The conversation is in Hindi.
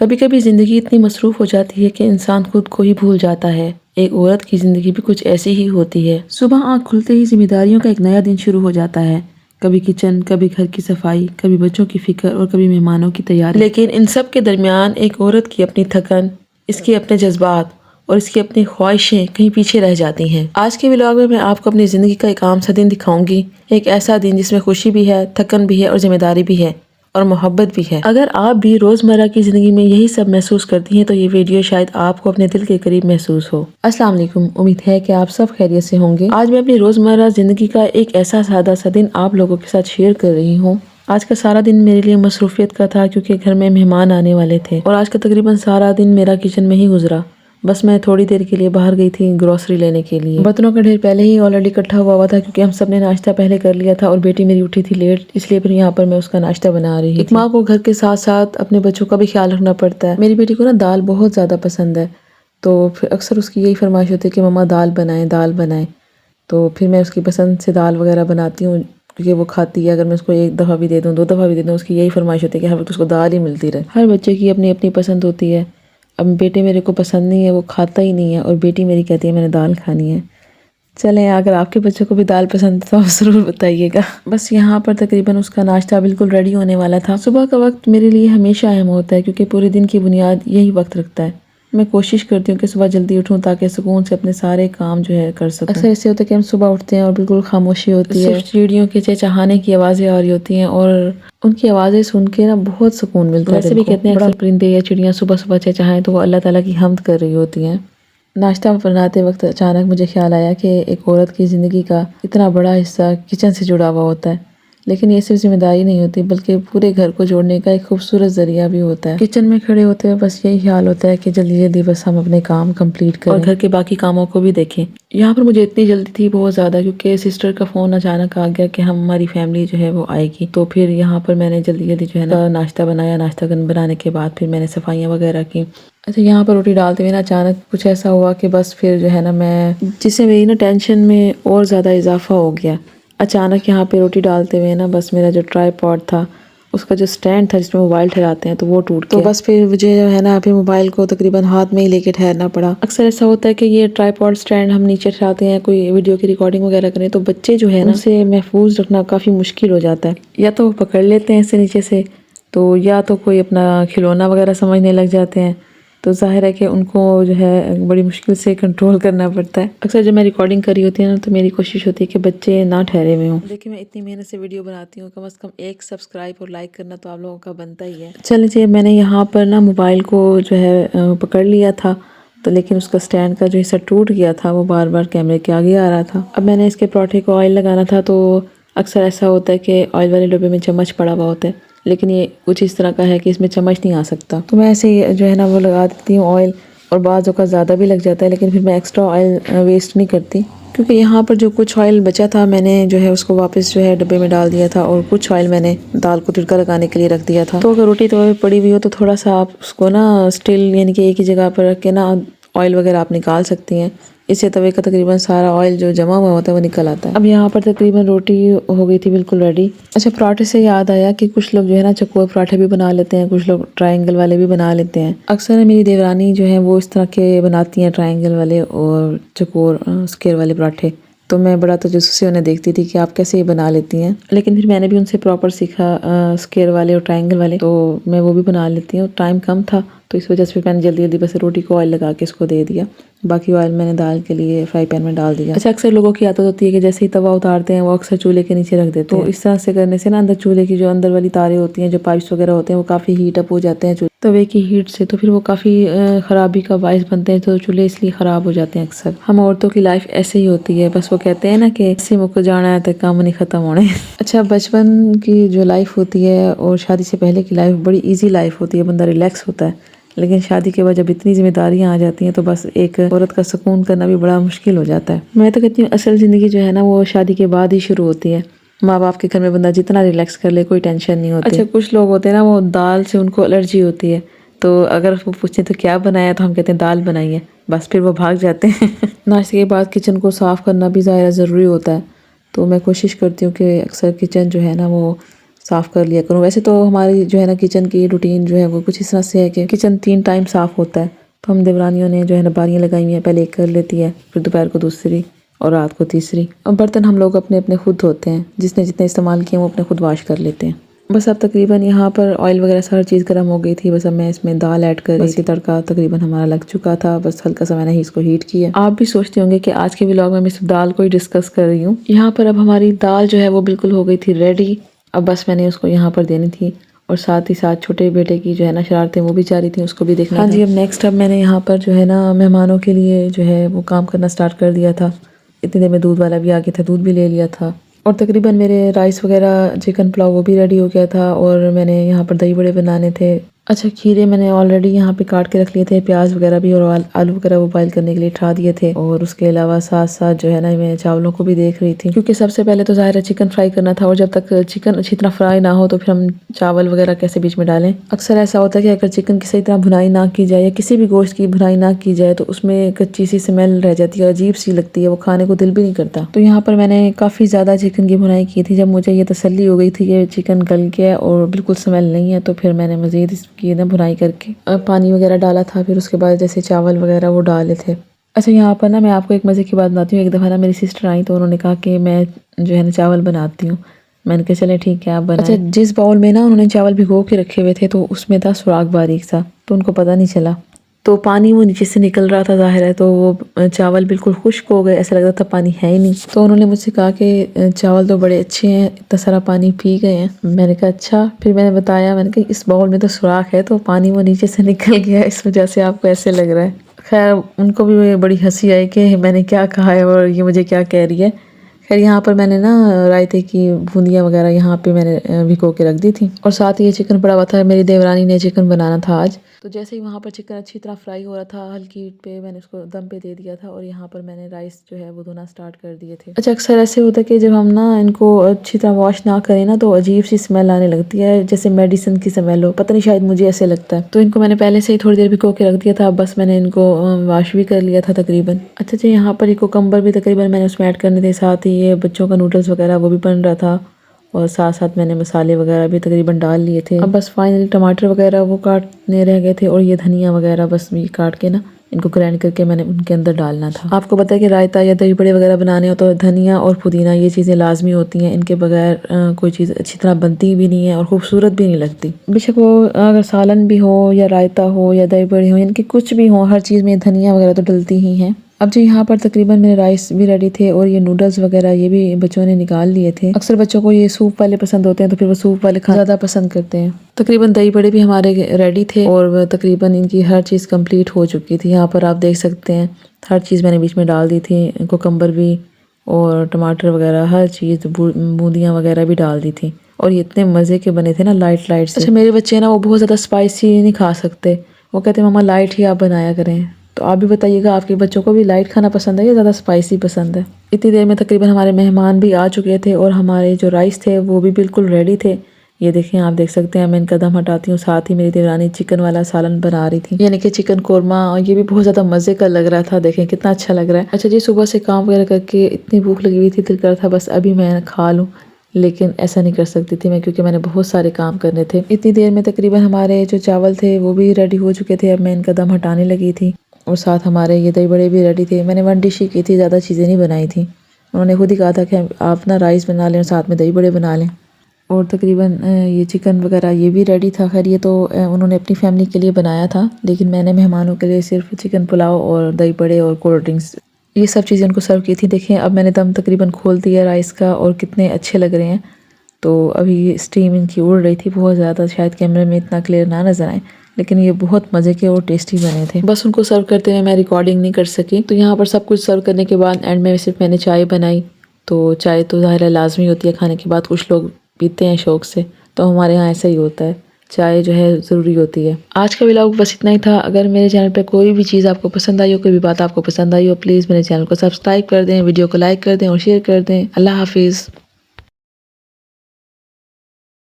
कभी कभी ज़िंदगी इतनी मसरूफ़ हो जाती है कि इंसान खुद को ही भूल जाता है। एक औरत की ज़िंदगी भी कुछ ऐसी ही होती है। सुबह आँख खुलते ही जिम्मेदारियों का एक नया दिन शुरू हो जाता है। कभी किचन, कभी घर की सफाई, कभी बच्चों की फिक्र और कभी मेहमानों की तैयारी। लेकिन इन सब के दरमियान एक औरत की अपनी थकन, इसके अपने जज्बात और इसकी अपनी ख्वाहिशें कहीं पीछे रह जाती हैं। आज के व्लॉग में मैं आपको अपनी ज़िंदगी का एक आम सा दिन दिखाऊंगी। एक ऐसा दिन जिसमें खुशी भी है, थकन भी है और जिम्मेदारी भी है और मोहब्बत भी है। अगर आप भी रोजमर्रा की जिंदगी में यही सब महसूस करती हैं तो ये वीडियो शायद आपको अपने दिल के करीब महसूस हो। अस्सलाम वालेकुम, उम्मीद है कि आप सब खैरियत से होंगे। आज मैं अपनी रोजमर्रा जिंदगी का एक ऐसा सादा सा दिन आप लोगों के साथ शेयर कर रही हूँ। आज का सारा दिन मेरे लिए मसरूफियत का था क्योंकि घर में मेहमान आने वाले थे और आज का तकरीबन सारा दिन मेरा किचन में ही गुजरा। बस मैं थोड़ी देर के लिए बाहर गई थी ग्रोसरी लेने के लिए। बर्तनों का ढेर पहले ही ऑलरेडी इकट्ठा हुआ था क्योंकि हम सब ने नाश्ता पहले कर लिया था और बेटी मेरी उठी थी लेट, इसलिए फिर यहाँ पर मैं उसका नाश्ता बना रही थी। एक माँ को घर के साथ साथ अपने बच्चों का भी ख्याल रखना पड़ता है। मेरी बेटी को ना दाल बहुत ज़्यादा पसंद है, तो फिर अक्सर उसकी यही फरमाइश होती है कि मम्मा दाल बनाएं दाल बनाएं। तो फिर मैं उसकी पसंद से दाल वगैरह बनाती हूँ क्योंकि वो खाती है। अगर मैं उसको एक दफ़ा भी दे दूँ, 2 दफ़ा भी दे दूँ, उसकी यही फरमाइश होती है कि हर वक्त उसको दाल ही मिलती रहे। हर बच्चे की अपनी अपनी पसंद होती है। अब बेटे मेरे को पसंद नहीं है, वो खाता ही नहीं है, और बेटी मेरी कहती है मैंने दाल खानी है। चलें, अगर आपके बच्चों को भी दाल पसंद है तो आप ज़रूर बताइएगा। बस यहाँ पर तकरीबन उसका नाश्ता बिल्कुल रेडी होने वाला था। सुबह का वक्त मेरे लिए हमेशा अहम होता है क्योंकि पूरे दिन की बुनियाद यही वक्त रखता है। मैं कोशिश करती हूँ कि सुबह जल्दी उठूँ ताकि सुकून से अपने सारे काम जो है कर सकूँ। अक्सर ऐसे होता है कि हम सुबह उठते हैं और बिल्कुल खामोशी होती है, चिड़ियों के चहचहाने की आवाज़ें आ रही होती हैं और उनकी आवाज़ें सुन के ना बहुत सुकून मिलता है। वैसे भी कहते हैं अक्सर परिंदे या चिड़ियाँ सुबह सुबह चहचहाएं तो वो अल्लाह ताला की हम्द कर रही होती हैं। नाश्ता बनाते वक्त अचानक मुझे ख्याल आया कि एक औरत की ज़िंदगी का इतना बड़ा हिस्सा किचन से जुड़ा हुआ होता है, लेकिन ये सिर्फ जिम्मेदारी नहीं होती बल्कि पूरे घर को जोड़ने का एक खूबसूरत जरिया भी होता है। किचन में खड़े होते हुए बस यही ख्याल होता है कि जल्दी जल्दी बस हम अपने काम कंप्लीट करें और घर के बाकी कामों को भी देखें। यहाँ पर मुझे इतनी जल्दी थी बहुत ज़्यादा क्योंकि सिस्टर का फ़ोन अचानक आ गया कि हमारी फैमिली जो है वो आएगी। तो फिर यहाँ पर मैंने जल्दी जल्दी जो है ना नाश्ता बनाया। नाश्ता बनाने के बाद फिर मैंने सफाइयाँ वगैरह की। अच्छा, यहाँ पर रोटी डालते हुए ना अचानक कुछ ऐसा हुआ कि बस फिर जो है ना मैं जिससे मेरी ना टेंशन में और ज़्यादा इजाफा हो गया। अचानक यहाँ पे रोटी डालते हुए ना बस मेरा जो ट्राइपॉड था, उसका जो स्टैंड था जिसमें मोबाइल ठहराते हैं, तो वो टूट गया। तो बस फिर मुझे जो है ना फिर मोबाइल को तकरीबन हाथ में ही लेके ठहरना पड़ा। अक्सर ऐसा होता है कि ये ट्राइपॉड स्टैंड हम नीचे ठहराते हैं कोई वीडियो की रिकॉर्डिंग वगैरह करें तो बच्चे जो है ना उसे महफूज रखना काफ़ी मुश्किल हो जाता है। या तो वो पकड़ लेते हैं इसे नीचे से, तो या तो कोई अपना खिलौना वगैरह समझने लग जाते हैं, तो ज़ाहिर है कि उनको जो है बड़ी मुश्किल से कंट्रोल करना पड़ता है। अक्सर जब मैं रिकॉर्डिंग कर रही होती है ना तो मेरी कोशिश होती है कि बच्चे ना ठहरे हुए हों। देखिए, मैं इतनी मेहनत से वीडियो बनाती हूँ, कम से कम एक सब्सक्राइब और लाइक करना तो आप लोगों का बनता ही है। चलिए, मैंने यहाँ पर ना मोबाइल को जो है पकड़ लिया था, तो लेकिन उसका स्टैंड का जो हिस्सा टूट गया था वो बार बार कैमरे के आगे आ रहा था। अब मैंने इसके पराठे को ऑयल लगाना था, तो अक्सर ऐसा होता है कि ऑयल वाले डब्बे में चम्मच पड़ा हुआ होता है, लेकिन ये कुछ इस तरह का है कि इसमें चम्मच नहीं आ सकता। तो मैं ऐसे ही जो है ना वो लगा देती हूँ ऑयल, और बाज़ों का ज़्यादा भी लग जाता है, लेकिन फिर मैं एक्स्ट्रा ऑयल वेस्ट नहीं करती क्योंकि यहाँ पर जो कुछ ऑयल बचा था मैंने जो है उसको वापस जो है डब्बे में डाल दिया था और कुछ ऑयल मैंने दाल को तड़का लगाने के लिए रख दिया था। तो अगर रोटी तवे पे पड़ी हुई हो तो थोड़ा सा आप उसको ना स्टिल यानी कि एक ही जगह पर रख के ना ऑयल वगैरह आप निकाल सकती हैं। इससे तवे का तकरीबन सारा ऑयल जो जमा हुआ होता है वो निकल आता है। अब यहाँ पर तकरीबन रोटी हो गई थी बिल्कुल रेडी। अच्छा, पराठे से याद आया कि कुछ लोग जो है ना चकोर पराठे भी बना लेते हैं, कुछ लोग ट्रायंगल वाले भी बना लेते हैं। अक्सर मेरी देवरानी जो है वो इस तरह के बनाती हैं, ट्रायंगल वाले और चकोर स्क्वायर वाले पराठे। तो मैं बड़ा तजुस्सुस से उन्हें देखती थी कि आप कैसे ये बना लेती हैं, लेकिन फिर मैंने भी उनसे प्रॉपर सीखा स्क्वायर वाले और ट्रायंगल वाले, तो मैं वो भी बना लेती हूँ। टाइम कम था तो इस वजह से फिर मैंने जल्दी जल्दी बस रोटी को ऑयल लगा के इसको दे दिया। बाकी ऑयल मैंने दाल के लिए फ्राई पैन में डाल दिया। अच्छा, अक्सर लोगों की आदत होती है कि जैसे ही तवा उतारते हैं वो अक्सर चूल्हे के नीचे रख देते हैं। तो इस तरह से करने से ना अंदर चूल्हे की जो अंदर वाली तारें होती हैं, जो पाइप्स वगैरह होते हैं, वो काफ़ी हीट अप हो जाते हैं तवे की हीट से, तो फिर वो काफ़ी ख़राबी का बायस बनते हैं, तो चूल्हे इसलिए ख़राब हो जाते हैं अक्सर। हम औरतों की लाइफ ऐसे ही होती है, बस वो कहते हैं ना कि इससे मुझको जाना है तो काम नहीं ख़त्म होने। अच्छा, बचपन की जो लाइफ होती है और शादी से पहले की लाइफ बड़ी ईजी लाइफ होती है, बंदा रिलैक्स होता है, लेकिन शादी के बाद जब इतनी जिम्मेदारियां आ जाती हैं तो बस एक औरत का सुकून करना भी बड़ा मुश्किल हो जाता है। मैं तो कहती हूँ असल ज़िंदगी जो है ना वो शादी के बाद ही शुरू होती है। माँ बाप के घर में बंदा जितना रिलैक्स कर ले कोई टेंशन नहीं होती। अच्छा, कुछ लोग होते हैं ना वो दाल से उनको एलर्जी होती है, तो अगर वो पूछते तो क्या बनाया तो हम कहते हैं दाल बनाई है, बस फिर वो भाग जाते हैं। नाश्ते के बाद किचन को साफ़ करना भी ज़ाहिर ज़रूरी होता है, तो मैं कोशिश करती हूँ कि अक्सर किचन जो है ना वो साफ़ कर लिया करूँ। वैसे तो हमारी जो है ना किचन की रूटीन जो है वो कुछ इस तरह से है कि किचन 3 टाइम साफ़ होता है। तो हम देवरानियों ने जो है ना बारियाँ लगाई हुई हैं, पहले एक कर लेती है, फिर दोपहर को दूसरी और रात को तीसरी। और बर्तन हम लोग अपने अपने खुद धोते हैं, जिसने जितने इस्तेमाल किए वो अपने खुद वॉश कर लेते हैं। बस अब तकरीबन यहाँ पर ऑयल वगैरह हर चीज़ गर्म हो गई थी। बस अब मैं इसमें दाल ऐड कर रही थी। तड़का तकरीबन हमारा लग चुका था, बस हल्का सा मैंने ही इसको हीट किया। आप भी सोचते होंगे कि आज के व्लॉग में मैं सिर्फ दाल को ही डिस्कस कर रही हूँ। यहाँ पर अब हमारी दाल जो है वो बिल्कुल हो गई थी रेडी। अब बस मैंने उसको यहाँ पर देनी थी और साथ ही साथ छोटे बेटे की जो है ना शरारतें वो भी जारी थी, उसको भी देखना। हाँ जी, अब नेक्स्ट अब मैंने यहाँ पर जो है ना मेहमानों के लिए जो है वो काम करना स्टार्ट कर दिया था। इतनी देर में दूध वाला भी आ गया था, दूध भी ले लिया था और तकरीबन मेरे राइस वगैरह चिकन पुलाव वो भी रेडी हो गया था और मैंने यहाँ पर दही बड़े बनाने थे। अच्छा, खीरे मैंने ऑलरेडी यहाँ पे काट के रख लिए थे, प्याज वगैरह भी और आलू वगैरह वो बॉइल करने के लिए उठा दिए थे। और उसके अलावा साथ साथ जो है ना मैं चावलों को भी देख रही थी, क्योंकि सबसे पहले तो ज़ाहिर है चिकन फ्राई करना था और जब तक चिकन अच्छी तरह फ्राई ना हो तो फिर हम चावल वगैरह कैसे बीच में डालें। अक्सर ऐसा होता है कि अगर चिकन की सही तरह भुनाई ना की जाए या किसी भी गोश्त की भुनाई ना की जाए तो उसमें कच्ची सी स्मेल रह जाती है, अजीब सी लगती है, वो खाने को दिल भी नहीं करता। तो यहाँ पर मैंने काफ़ी ज़्यादा चिकन की भुनाई की थी। जब मुझे ये तसल्ली हो गई थी कि चिकन गल गया और बिल्कुल स्मेल नहीं है तो फिर मैंने मज़ीद इसकी ना भुनाई करके पानी वगैरह डाला था। फिर उसके बाद जैसे चावल वगैरह वो डाले थे। अच्छा, यहाँ पर ना मैं आपको एक मज़े की बात बताती हूँ। एक दफ़ा ना मेरी सिस्टर आई तो उन्होंने कहा कि मैं जो है ना चावल बनाती हूँ। मैंने कहा चले ठीक है आप बनाएं। अच्छा, जिस बाउल में ना उन्होंने चावल भिगो के रखे हुए थे तो उसमें था सुराख बारीक सा, तो उनको पता नहीं चला, तो पानी वो नीचे से निकल रहा था ज़ाहिर है, तो वो चावल बिल्कुल खुश्क हो गए, ऐसा लग रहा था पानी है ही नहीं। तो उन्होंने मुझसे कहा कि चावल तो बड़े अच्छे हैं, इतना सारा पानी पी गए हैं। मैंने कहा अच्छा। फिर मैंने बताया, मैंने कहा इस बाउल में तो सुराख है तो पानी वो नीचे से निकल गया, इस वजह से आपको ऐसे लग रहा है। खैर उनको भी बड़ी हंसी आई कि मैंने क्या कहा है और ये मुझे क्या कह रही है। खैर यहाँ पर मैंने ना रायते की बूंदियाँ वगैरह यहाँ पे मैंने भिगो के रख दी थी और साथ ही ये चिकन पड़ा हुआ था। मेरी देवरानी ने चिकन बनाना था आज, तो जैसे ही वहाँ पर चिकन अच्छी तरह फ्राई हो रहा था हल्की हीट पे मैंने उसको दम पे दे दिया था और यहाँ पर मैंने राइस जो है वो धोना स्टार्ट कर दिए थे। अच्छा, अक्सर ऐसे होता है कि जब हम ना इनको अच्छी तरह वॉश ना करें ना तो अजीब सी स्मेल आने लगती है, जैसे मेडिसिन की स्मेल हो, पता नहीं शायद मुझे ऐसे लगता है। तो इनको मैंने पहले से ही थोड़ी देर भिगो के रख दिया था, बस मैंने इनको वॉश भी कर लिया था तकरीबन। अच्छा, यहाँ पर कुकम्बर भी तकरीबन मैंने उसमें ऐड करने थे, साथ ही ये बच्चों का नूडल्स वगैरह वो भी बन रहा था और साथ साथ मैंने मसाले वगैरह भी तकरीबन डाल लिए थे। अब बस फाइनली टमाटर वगैरह वो काटने रह गए थे और ये धनिया वगैरह बस भी काट के ना इनको ग्राइंड करके मैंने उनके अंदर डालना था। आपको पता है कि रायता या दही बड़े वगैरह बनाने हो तो धनिया और पुदीना ये चीज़ें लाजमी होती हैं, इनके बगैर कोई चीज़ अच्छी तरह बनती भी नहीं है और खूबसूरत भी नहीं लगती। बेशक वो अगर सालन भी हो या रायता हो या दही बड़े हो, इनके कुछ भी हो, हर चीज़ में धनिया वगैरह तो डलती ही हैं। अब जी यहाँ पर तकरीबन मेरे राइस भी रेडी थे और ये नूडल्स वगैरह ये भी बच्चों ने निकाल लिए थे। अक्सर बच्चों को ये सूप वाले पसंद होते हैं तो फिर वो सूप वाले खाना ज़्यादा पसंद करते हैं। तकरीबन दही बड़े भी हमारे रेडी थे और तकरीबन इनकी हर चीज़ कंप्लीट हो चुकी थी। यहाँ पर आप देख सकते हैं हर चीज़ मैंने बीच में डाल दी थी, कुकम्बर भी और टमाटर वगैरह हर चीज़, बूंदियाँ वगैरह भी डाल दी थी और ये इतने मज़े के बने थे ना, लाइट लाइट से। अच्छा, मेरे बच्चे ना वो बहुत ज़्यादा स्पाइसी नहीं खा सकते, वो कहते हैं मम्मा लाइट ही आप बनाया करें। तो आप भी बताइएगा आपके बच्चों को भी लाइट खाना पसंद है या ज़्यादा स्पाइसी पसंद है। इतनी देर में तकरीबन हमारे मेहमान भी आ चुके थे और हमारे जो राइस थे वो भी बिल्कुल रेडी थे। ये देखें, आप देख सकते हैं, मैं इनका दम हटाती हूँ। साथ ही मेरी देवरानी चिकन वाला सालन बना रही थी, यानी कि चिकन कोरमा, और ये भी बहुत ज़्यादा मज़े का लग रहा था। देखें कितना अच्छा लग रहा है। अच्छा जी, सुबह से काम वगैरह करके इतनी भूख लगी हुई थी, दिल कर था बस अभी मैं खा लूँ, लेकिन ऐसा नहीं कर सकती थी मैं क्योंकि मैंने बहुत सारे काम करने थे। इतनी देर में तकरीबन हमारे जो चावल थे वो भी रेडी हो चुके थे। अब मैं इनका दम हटाने लगी थी और साथ हमारे ये दही बड़े भी रेडी थे। मैंने 1 डिश ही की थी, ज़्यादा चीज़ें नहीं बनाई थी। उन्होंने खुद ही कहा था कि आप ना राइस बना लें और साथ में दही बड़े बना लें और तकरीबन ये चिकन वगैरह ये भी रेडी था। खैर ये तो उन्होंने अपनी फैमिली के लिए बनाया था, लेकिन मैंने मेहमानों के लिए सिर्फ चिकन पुलाव और दही बड़े और कोल्ड ड्रिंक्स ये सब चीज़ें उनको सर्व की थी। देखें अब मैंने दम तकरीबन खोल दिया राइस का और कितने अच्छे लग रहे हैं। तो अभी स्टीम इनकी उड़ रही थी बहुत ज़्यादा, शायद कैमरे में इतना क्लियर ना नज़र आए, लेकिन ये बहुत मज़े के और टेस्टी बने थे। बस उनको सर्व करते हुए मैं रिकॉर्डिंग नहीं कर सकी। तो यहाँ पर सब कुछ सर्व करने के बाद एंड में सिर्फ मैंने चाय बनाई। तो चाय तो ज़ाहिर है लाजमी होती है खाने के बाद, कुछ लोग पीते हैं शौक़ से, तो हमारे यहाँ ऐसा ही होता है, चाय जो है ज़रूरी होती है। आज का व्लॉग बस इतना ही था। अगर मेरे चैनल पे कोई भी चीज़ आपको पसंद आई हो, कोई भी बात आपको पसंद आई हो, प्लीज़ मेरे चैनल को सब्सक्राइब कर दें, वीडियो को लाइक कर दें और शेयर कर दें। अल्लाह हाफिज़।